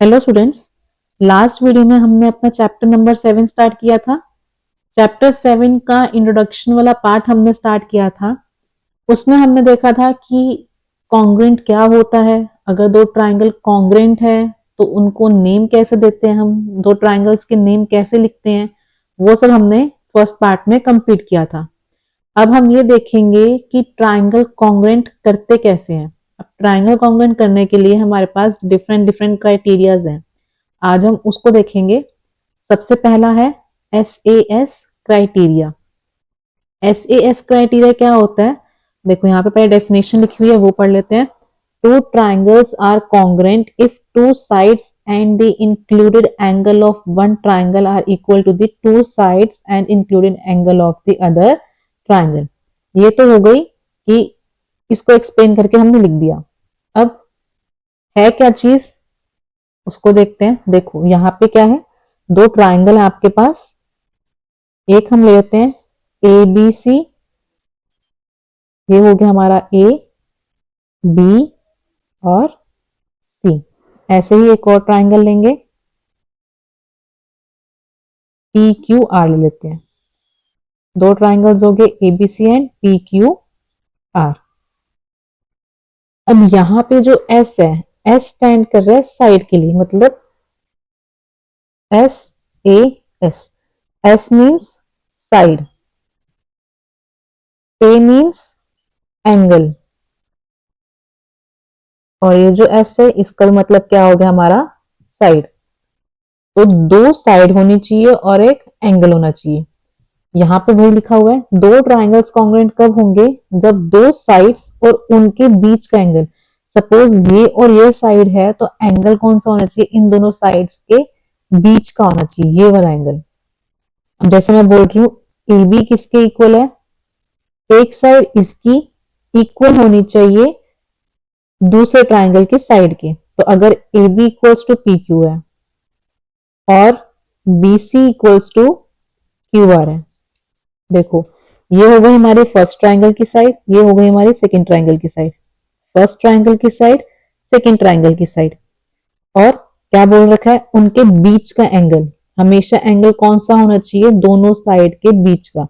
Hello students. Last video में हमने अपना चैप्टर नंबर 7 स्टार्ट किया था। चैप्टर 7 का इंट्रोडक्शन वाला पार्ट हमने स्टार्ट किया था। उसमें हमने देखा था कि कॉन्ग्रुएंट क्या होता है, अगर दो ट्राइंगल कॉन्ग्रुएंट है तो उनको नेम कैसे देते हैं, हम दो ट्राइंगल्स के नेम कैसे लिखते हैं, वो सब हमने फर्स्ट पार्ट में कंप्लीट किया था। अब हम ये देखेंगे कि ट्राइंगल कॉन्ग्रुएंट करते कैसे हैं। अब ट्राइंगल कॉन्ग्रुएंट करने के लिए हमारे पास डिफरेंट डिफरेंट क्राइटेरियाज हैं। आज हम उसको देखेंगे। सबसे पहला है SAS क्राइटेरिया। SAS क्राइटेरिया क्या होता है, देखो यहाँ पे पहले डेफिनेशन लिखी हुई है, वो पढ़ लेते हैं। Two triangles are congruent if two sides and the included angle of one triangle are equal to the two sides and included angle of the other triangle. ये तो हो गई कि इसको एक्सप्लेन करके हमने लिख दिया। अब है क्या चीज, उसको देखते हैं। देखो यहाँ पे क्या है, दो ट्राइंगल है आपके पास। एक हम ले लेते हैं ABC, ये हो गया हमारा A, B और C। ऐसे ही एक और ट्राइंगल लेंगे PQR ले लेते हैं। दो ट्राइंगल्स हो गए ABC एंड PQR। अब यहाँ पे जो S है, S स्टैंड कर रहा है साइड के लिए, मतलब SAS। S means side, A means angle, और ये जो S है इसका मतलब क्या हो गया हमारा साइड। तो दो साइड होनी चाहिए और एक एंगल होना चाहिए। यहाँ पे वही लिखा हुआ है, दो ट्राइंगल्स कॉन्ग्रुएंट कब होंगे, जब दो साइड्स और उनके बीच का एंगल, सपोज ये और ये साइड है तो एंगल कौन सा होना चाहिए, इन दोनों साइड्स के बीच का होना चाहिए, ये वाला एंगल। जैसे मैं बोल रही हूँ AB किसके इक्वल है, एक साइड इसकी इक्वल होनी चाहिए दूसरे ट्राइंगल की साइड के। तो अगर AB इक्वल्स टू PQ है और BC इक्वल्स टू QR है, देखो ये हो गई हमारी फर्स्ट ट्राइंगल की साइड, ये हो गई हमारी सेकंड ट्राइंगल की साइड। फर्स्ट ट्राइंगल की साइड, सेकंड ट्राइंगल की साइड। और क्या बोल रखा है, उनके बीच का एंगल, हमेशा एंगल कौन सा होना चाहिए, दोनों साइड के बीच का।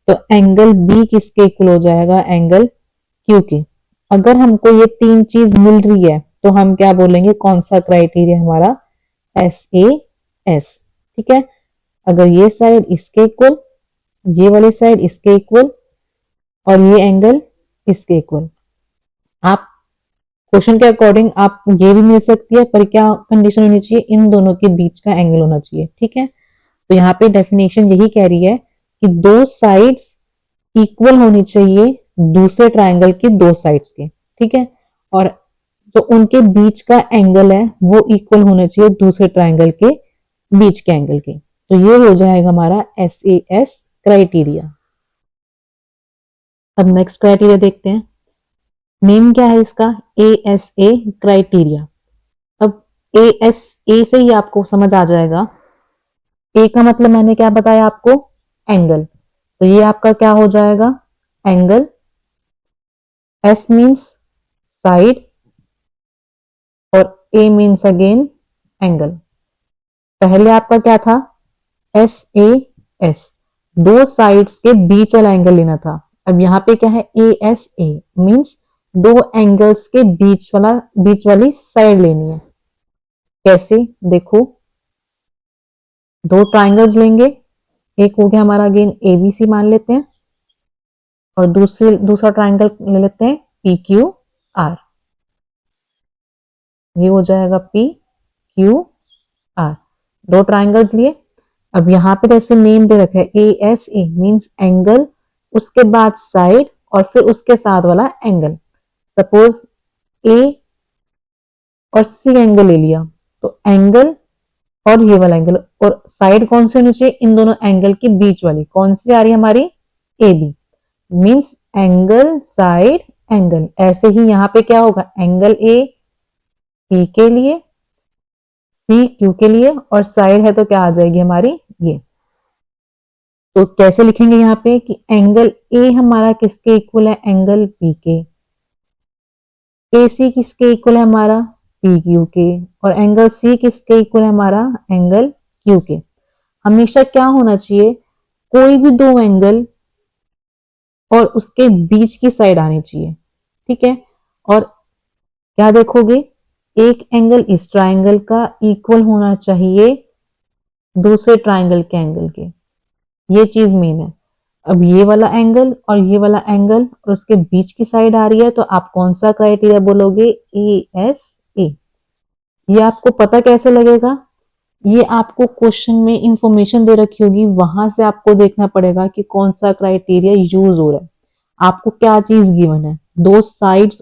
तो एंगल B किसके इक्वल हो जाएगा, एंगल Q के। अगर हमको ये तीन चीज मिल रही है तो हम क्या बोलेंगे, कौन सा क्राइटेरिया हमारा, SAS। ठीक है, अगर ये साइड इसके इक्वल, ये वाली साइड इसके इक्वल और ये एंगल इसके इक्वल, आप क्वेश्चन के अकॉर्डिंग आप ये भी मिल सकती है, पर क्या कंडीशन होनी चाहिए, इन दोनों के बीच का एंगल होना चाहिए। ठीक है, तो यहाँ पे डेफिनेशन यही कह रही है कि दो साइड्स इक्वल होनी चाहिए दूसरे ट्राइंगल की दो साइड्स के। ठीक है, और जो उनके बीच का एंगल है वो इक्वल होना चाहिए दूसरे ट्राइंगल के बीच के एंगल के। तो ये हो जाएगा हमारा SAS क्राइटेरिया। अब नेक्स्ट क्राइटेरिया देखते हैं, नेम क्या है इसका, ASA क्राइटेरिया। अब A से ही आपको समझ आ जाएगा, A का मतलब मैंने क्या बताया आपको, एंगल। तो ये आपका क्या हो जाएगा, एंगल। S मीन्स साइड और A मीन्स अगेन एंगल। पहले आपका क्या था, SAS, दो साइड्स के बीच वाला एंगल लेना था। अब यहाँ पे क्या है, ASA मीन्स दो एंगल्स के बीच वाली साइड लेनी है। कैसे, देखो दो ट्राइंगल्स लेंगे, एक हो गया हमारा अगेन ABC मान लेते हैं, और दूसरा ट्राइंगल ले लेते हैं PQR। ये हो जाएगा PQR, दो ट्राइंगल्स लिए। अब यहाँ पे जैसे नेम दे रखा है ASA मीन्स एंगल, उसके बाद साइड और फिर उसके साथ वाला एंगल। सपोज A और C एंगल ले लिया, तो एंगल और ये वाला एंगल, और साइड कौन सी होनी चाहिए, इन दोनों एंगल के बीच वाली कौन सी आ रही है हमारी, AB means angle side angle. ऐसे ही यहाँ पे क्या होगा, एंगल A P के लिए, C Q के लिए, और साइड है तो क्या आ जाएगी हमारी ये। तो कैसे लिखेंगे यहाँ पे कि एंगल A हमारा किसके इक्वल है, एंगल P के। AC किसके इक्वल है हमारा, पी क्यू के, और एंगल सी किसके इक्वल है हमारा, एंगल क्यू के। हमेशा क्या होना चाहिए, कोई भी दो एंगल और उसके बीच की साइड आनी चाहिए, ठीक है। और क्या देखोगे, एक एंगल इस ट्राइंगल का इक्वल होना चाहिए दूसरे ट्राइंगल के एंगल के, ये चीज मेन है। अब ये वाला एंगल और ये वाला एंगल और उसके बीच की साइड आ रही है, तो आप कौन सा क्राइटेरिया बोलोगे, ए एस ए। ये आपको पता कैसे लगेगा, ये आपको क्वेश्चन में इंफॉर्मेशन दे रखी होगी, वहां से आपको देखना पड़ेगा कि कौन सा क्राइटेरिया यूज हो रहा है। आपको क्या चीज गिवन है, दो साइड्स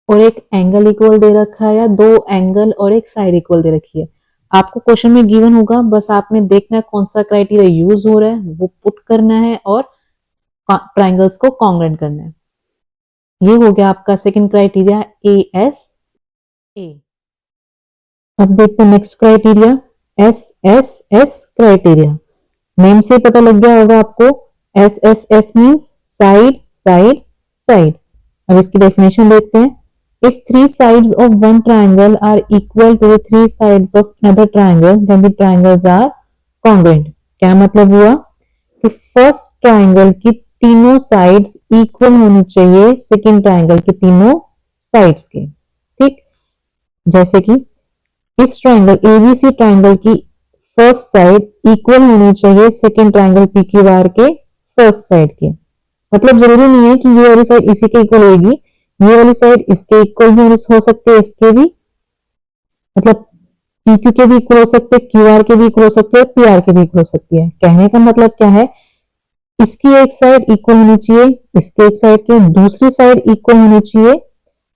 और एक एंगल इक्वल दे रखा है, या दो एंगल और एक साइड इक्वल दे रखी है। आपको क्वेश्चन में गिवन होगा, बस आपने देखना है कौन सा क्राइटेरिया यूज हो रहा है, वो पुट करना है और ट्राइंगल्स को कॉन्ग्रेंट करना है। ये हो गया आपका second criteria, A S A. अब देखते हैं next criteria, S S S criteria. Name से पता लग गया होगा आपको, S S S means side side side. अब इसकी डेफिनेशन देखते हैं, if three sides of one triangle are equal to the three sides of another triangle then the triangles are congruent. क्या मतलब हुआ कि फर्स्ट ट्राइंगल की तीनों साइड्स इक्वल होनी चाहिए सेकंड ट्राइंगल के तीनों साइड्स के, ठीक। जैसे कि इस ट्राइंगल एबीसी ट्राइंगल की फर्स्ट साइड इक्वल होनी चाहिए सेकंड ट्राइंगल पीक्यूआर के फर्स्ट साइड के। मतलब जरूरी नहीं है कि ये वाली साइड इसी के इक्वल होगी, ये वाली साइड इसके इक्वल भी हो सकती है, इसके भी, मतलब पीक्यू के भी इक्वल हो सकते हैं, क्यूआर के भी इक्वल हो सकते हैं, पीआर के भी इक्वल हो सकती है। कहने का मतलब क्या है, इसकी एक साइड इक्वल होनी चाहिए इसके एक साइड के, दूसरी साइड इक्वल होनी चाहिए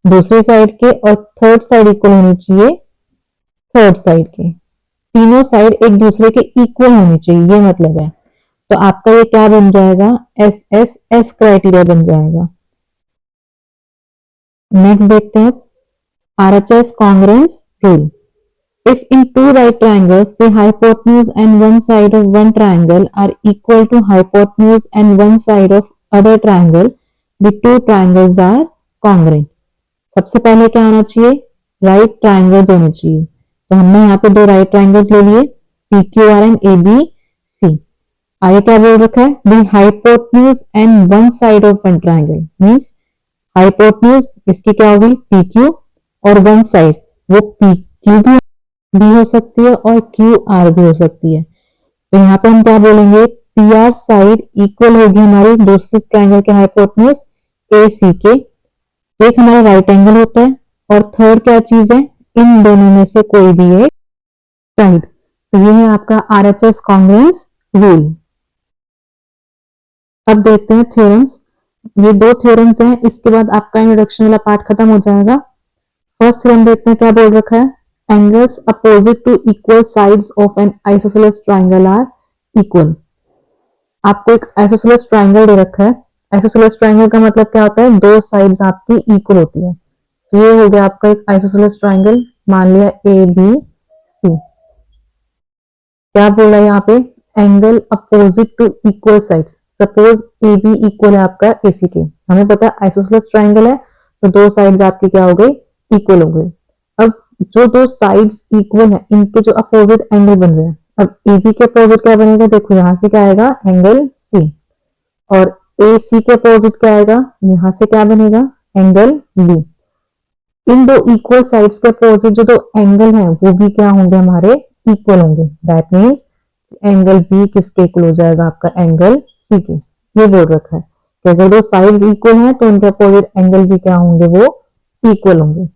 दूसरी साइड के, और थर्ड साइड इक्वल होनी चाहिए थर्ड साइड के। तीनों साइड एक दूसरे के इक्वल होनी चाहिए, ये मतलब है। तो आपका ये क्या बन जाएगा, एस एस एस क्राइटेरिया बन जाएगा। नेक्स्ट देखते हैं RHS congruence rule. If in two right triangles, the hypotenuse and one side of one triangle are equal to hypotenuse and one side of other triangle, the two triangles are congruent. सबसे पहले क्या आना चाहिए, right triangles होने चाहिए। तो हमने यहाँ पे दो राइट ट्राइंगल्स ले लिए, P Q R and A B C. आगे क्या बोल रखा है, the hypotenuse and one side of one triangle means hypotenuse इसकी क्या होगी, पी क्यू, और वन साइड वो पी क्यू भी हो सकती है और क्यू आर भी हो सकती है। तो यहाँ पे हम क्या बोलेंगे, पी आर साइड इक्वल होगी हमारी दूसरे ट्राइंगल के हाइपोटेन्यूज ए सी के। एक हमारा राइट एंगल होता है, और थर्ड क्या चीज है, इन दोनों में से कोई भी एक साइड। तो ये है आपका आरएचएस कॉन्ग्रुएंस रूल। अब देखते हैं थ्योरम्स। ये दो थ्योरम्स हैं, इसके बाद आपका इंट्रोडक्शन वाला पार्ट खत्म हो जाएगा। फर्स्ट थ्योरम देखते हैं, क्या बोल रखा है, angles opposite to equal sides of an isosceles triangle are equal। आपको एक isosceles triangle दे रखा है, isosceles triangle का मतलब क्या होता है, दो साइड्स आपकी इक्वल होती है। तो ये हो गया आपका एक isosceles triangle, मान लिया ए बी सी। क्या बोला है यहाँ पे, angle opposite to equal sides. Suppose A B equal है आपका ए सी के, हमें पता है आइसोसेलेस ट्राइंगल है, तो दो साइड्स आपकी क्या हो गई, इक्वल हो गई। अब जो दो साइड्स इक्वल है, इनके जो अपोजिट एंगल बन रहे हैं, अब ए बी के अपोजिट क्या बनेगा, देखो यहाँ से क्या आएगा, एंगल सी, और ए सी के अपोजिट क्या आएगा, यहाँ से क्या बनेगा, एंगल बी। इन दो इक्वल साइड्स के अपोजिट जो दो एंगल हैं वो भी क्या होंगे, हमारे इक्वल होंगे। दैट मीन्स एंगल बी किसके इक्वल हो जाएगा, आपका एंगल सी के। ये बोल रखा है कि अगर दो साइड्स इक्वल हैं तो उनके अपोजिट एंगल भी क्या होंगे, वो इक्वल होंगे।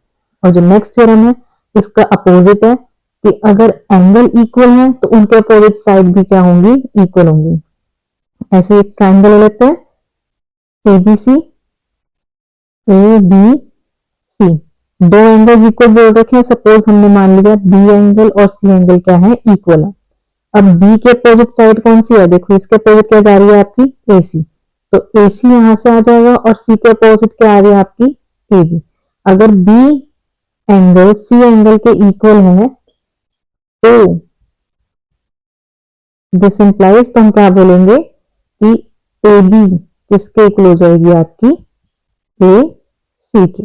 और जो नेक्स्ट थ्योरम है इसका अपोजिट है कि अगर एंगल इक्वल है तो उनके अपोजिट साइड भी क्या होंगी, इक्वल होंगी। ऐसे एक ट्राइंगल ले लेते हैं एबीसी, ए बी सी, दो एंगल्स इक्वल बोल रखे हैं। सपोज हमने मान लिया बी एंगल और सी एंगल क्या है, इक्वल है। अब बी के अपोजिट साइड कौन सी है, देखो इसके अपोजिट क्या जा रही है आपकी, ए सी। तो ए सी यहां से आ जाएगा, और सी के अपोजिट क्या आ रही है आपकी, ए बी। अगर बी एंगल सी एंगल के इक्वल है तो दिस इंप्लाइज, तो हम क्या बोलेंगे कि ए बी किसके इक्वल हो जाएगी, आपकी ए सी की।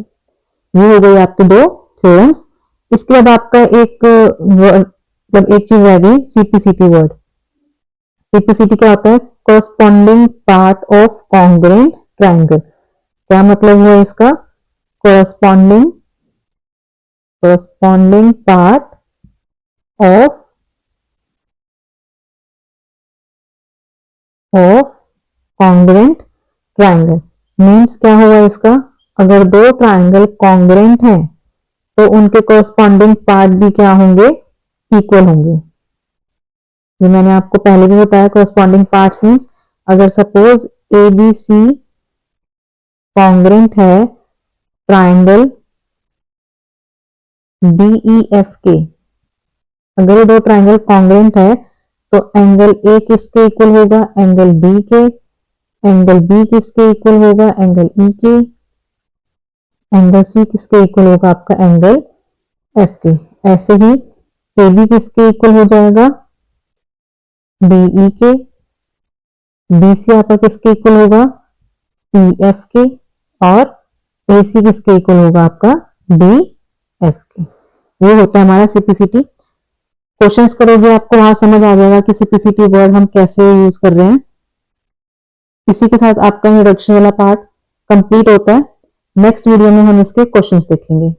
ये हो गई आपकी दो थ्योरम्स। इसके बाद आपका एक वर्ड, मतलब एक चीज आ गई सीपीसीटी वर्ड। सीपीसीटी क्या होता है? Corresponding part of congruent triangle. क्या मतलब हुआ इसका? Corresponding part of congruent triangle means क्या हुआ इसका? अगर दो ट्रायंगल कॉन्ग्रुएंट हैं तो उनके कोरस्पॉन्डिंग पार्ट भी क्या होंगे? इक्वल होंगे। ये मैंने आपको पहले भी बताया, कोरस्पॉन्डिंग पार्ट्स मीन्स अगर suppose A B C congruent है ट्रायंगल डी ई एफ के, अगर ये दो ट्रायंगल कॉन्ग्रुएंट है तो एंगल ए किसके इक्वल होगा? एंगल डी के। एंगल बी किसके इक्वल होगा? एंगल ई के। एंगल सी किसके इक्वल होगा? आपका एंगल एफ के। ऐसे ही ए बी किसके इक्वल हो जाएगा? डी ई के। बी सी आपका किसके इक्वल होगा? ई एफ के। और ए सी किसके इक्वल होगा? आपका डी एफ के। ये होता है हमारा सीपीसीटी। क्वेश्चंस करोगे आपको वहां समझ आ जाएगा कि सीपीसीटी वर्ड हम कैसे यूज कर रहे हैं। इसी के साथ आपका इंट्रोडक्शन वाला पार्ट कंप्लीट होता है। नेक्स्ट वीडियो में हम इसके क्वेश्चंस देखेंगे।